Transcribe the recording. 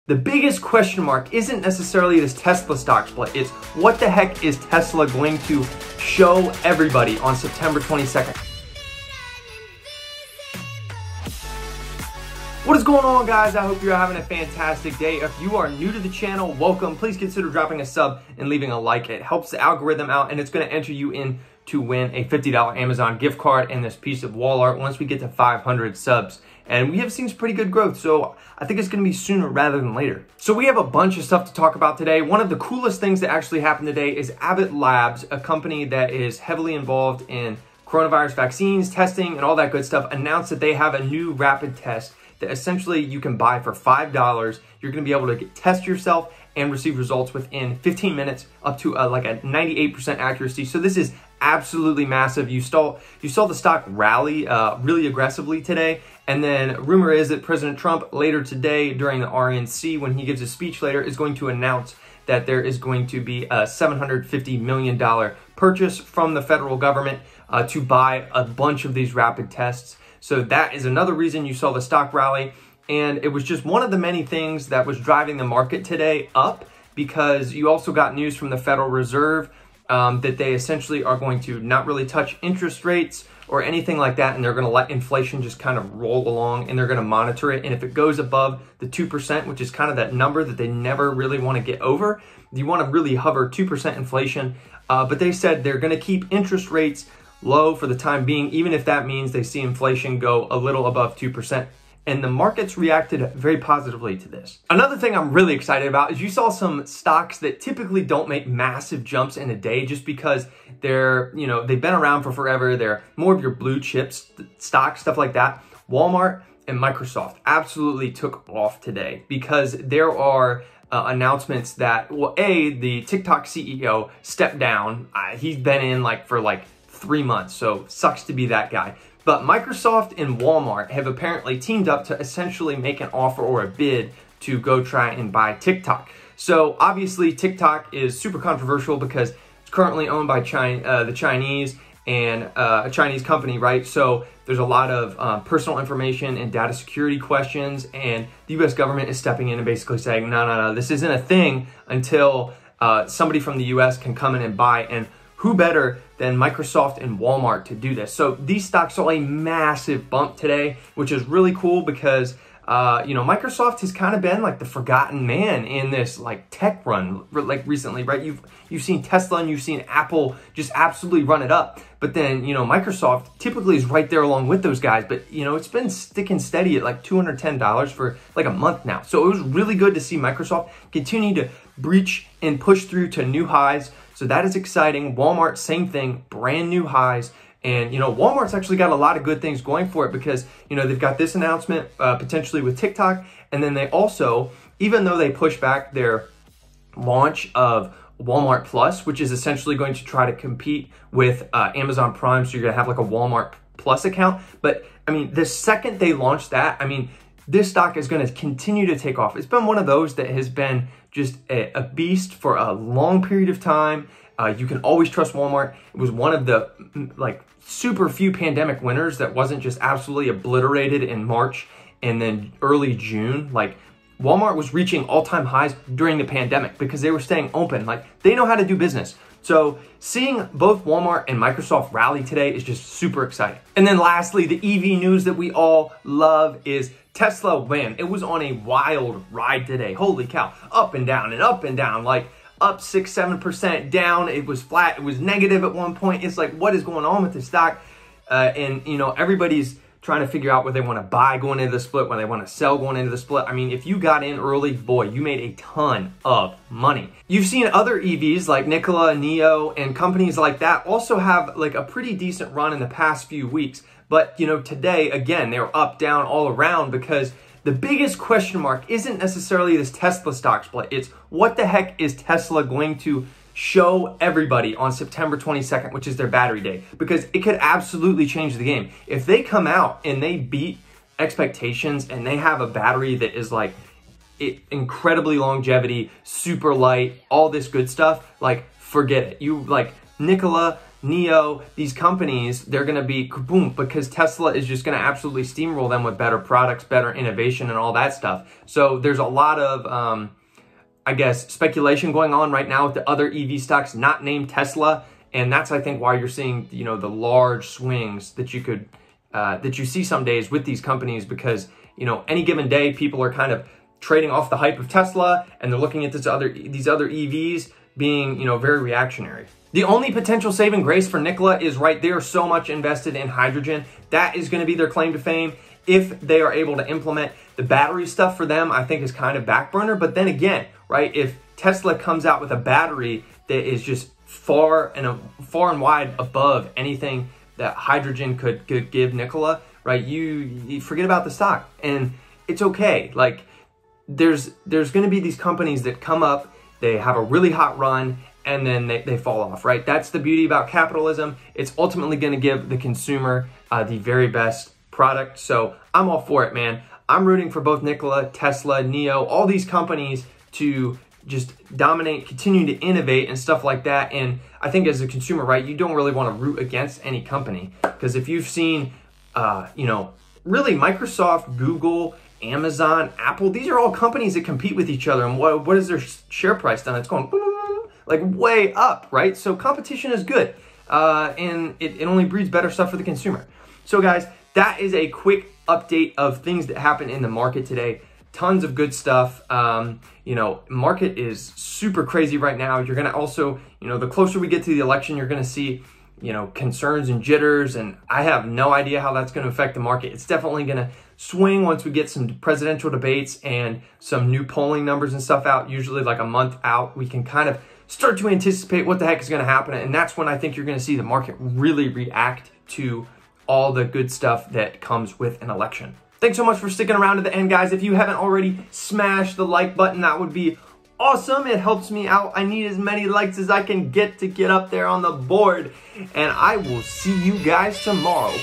The biggest question mark isn't necessarily this Tesla stock split. It's what the heck is Tesla going to show everybody on September 22nd? What is going on, guys? I hope you're having a fantastic day. If you are new to the channel, welcome. Please consider dropping a sub and leaving a like. It helps the algorithm out, and it's going to enter you in to win a $50 Amazon gift card and this piece of wall art once we get to 500 subs. And we have seen some pretty good growth, so I think it's going to be sooner rather than later. So we have a bunch of stuff to talk about today. One of the coolest things that actually happened today is Abbott Labs, a company that is heavily involved in coronavirus vaccines, testing, and all that good stuff, announced that they have a new rapid test that essentially you can buy for $5. You're going to be able to test yourself and receive results within 15 minutes, up to like a 98% accuracy. So this is absolutely massive. You saw the stock rally really aggressively today. And then rumor is that President Trump later today during the RNC, when he gives a speech later, is going to announce that there is going to be a $750 million purchase from the federal government to buy a bunch of these rapid tests. So that is another reason you saw the stock rally. And it was just one of the many things that was driving the market today up, because you also got news from the Federal Reserve that they essentially are going to not really touch interest rates or anything like that, and they're going to let inflation just kind of roll along, and they're going to monitor it. And if it goes above the 2%, which is kind of that number that they never really want to get over, you want to really hover 2% inflation. But they said they're going to keep interest rates low for the time being, even if that means they see inflation go a little above 2%. And the markets reacted very positively to this. Another thing I'm really excited about is you saw some stocks that typically don't make massive jumps in a day just because they've been around for forever. They're more of your blue chips stocks, stuff like that. Walmart and Microsoft absolutely took off today because there are announcements that, well, the TikTok CEO stepped down. He's been in for 3 months, so sucks to be that guy. But Microsoft and Walmart have apparently teamed up to essentially make an offer or a bid to go try and buy TikTok. So obviously TikTok is super controversial because it's currently owned by the Chinese and a Chinese company, right? So there's a lot of personal information and data security questions, and the US government is stepping in and basically saying, no, this isn't a thing until somebody from the US can come in and buy. And who better than Microsoft and Walmart to do this? So these stocks saw a massive bump today, which is really cool because Microsoft has kind of been like the forgotten man in this tech run recently, right? You've seen Tesla and you've seen Apple just absolutely run it up, but then Microsoft typically is right there along with those guys. But it's been sticking steady at $210 for a month now. So it was really good to see Microsoft continue to breach and push through to new highs. So that is exciting. Walmart, same thing, brand new highs. And, Walmart's actually got a lot of good things going for it because, they've got this announcement potentially with TikTok. And then they also, even though they push back their launch of Walmart Plus, which is essentially going to try to compete with Amazon Prime, so you're going to have a Walmart Plus account. But, the second they launch that, this stock is going to continue to take off. It's been one of those that has been just a beast for a long period of time. You can always trust Walmart. It was one of the super few pandemic winners that wasn't just absolutely obliterated in March and then early June. Walmart was reaching all-time highs during the pandemic because they were staying open. They know how to do business. So seeing both Walmart and Microsoft rally today is just super exciting. And then lastly, the EV news that we all love is Tesla. Man, it was on a wild ride today. Holy cow. Up and down and up and down. Up 6-7%, down. It was flat. It was negative at one point. It's what is going on with the stock? And everybody's trying to figure out whether they want to buy going into the split, whether they want to sell going into the split. If you got in early, boy, you made a ton of money. You've seen other EVs like Nikola, Neo, and companies like that also have a pretty decent run in the past few weeks. But, today, again, they were up, down, all around because the biggest question mark isn't necessarily this Tesla stock split. It's what the heck is Tesla going to show everybody on September 22nd, which is their battery day, because it could absolutely change the game. If they come out and they beat expectations and they have a battery that is incredibly longevity, super light, all this good stuff, forget it. Nikola, NIO, these companies, they're going to be kaboom because Tesla is just going to absolutely steamroll them with better products, better innovation, and all that stuff. So there's a lot of, I guess, speculation going on right now with the other EV stocks not named Tesla. And that's, I think, why you're seeing, you know, the large swings that you could, that you see some days with these companies, because, you know, any given day, people are kind of trading off the hype of Tesla, and they're looking at these other EVs being, you know, very reactionary. The only potential saving grace for Nikola is, right, they are so much invested in hydrogen. That is going to be their claim to fame. If they are able to implement the battery stuff for them, I think is kind of back burner. But then again, right, if Tesla comes out with a battery that is just far and wide above anything that hydrogen could give Nikola, right, you forget about the stock. And it's okay. Like, there's going to be these companies that come up, they have a really hot run, and then they fall off, right? That's the beauty about capitalism. It's ultimately going to give the consumer the very best product. So I'm all for it, man. I'm rooting for both Nikola, Tesla, NIO, all these companies to just dominate, continue to innovate and stuff like that. And I think as a consumer, right, you don't really want to root against any company, because if you've seen, you know, really Microsoft, Google, Amazon, Apple, these are all companies that compete with each other. And what is their share price done? It's going like way up, right? So competition is good, and it only breeds better stuff for the consumer. So guys, that is a quick update of things that happened in the market today. Tons of good stuff. You know, market is super crazy right now. You're gonna also, you know, the closer we get to the election, you're gonna see, you know, concerns and jitters, and I have no idea how that's gonna affect the market. It's definitely gonna swing once we get some presidential debates and some new polling numbers and stuff out. Usually like a month out, we can kind of start to anticipate what the heck is going to happen. And that's when I think you're going to see the market really react to all the good stuff that comes with an election. Thanks so much for sticking around to the end, guys. If you haven't already, smash the like button. That would be awesome. It helps me out. I need as many likes as I can get to get up there on the board. And I will see you guys tomorrow.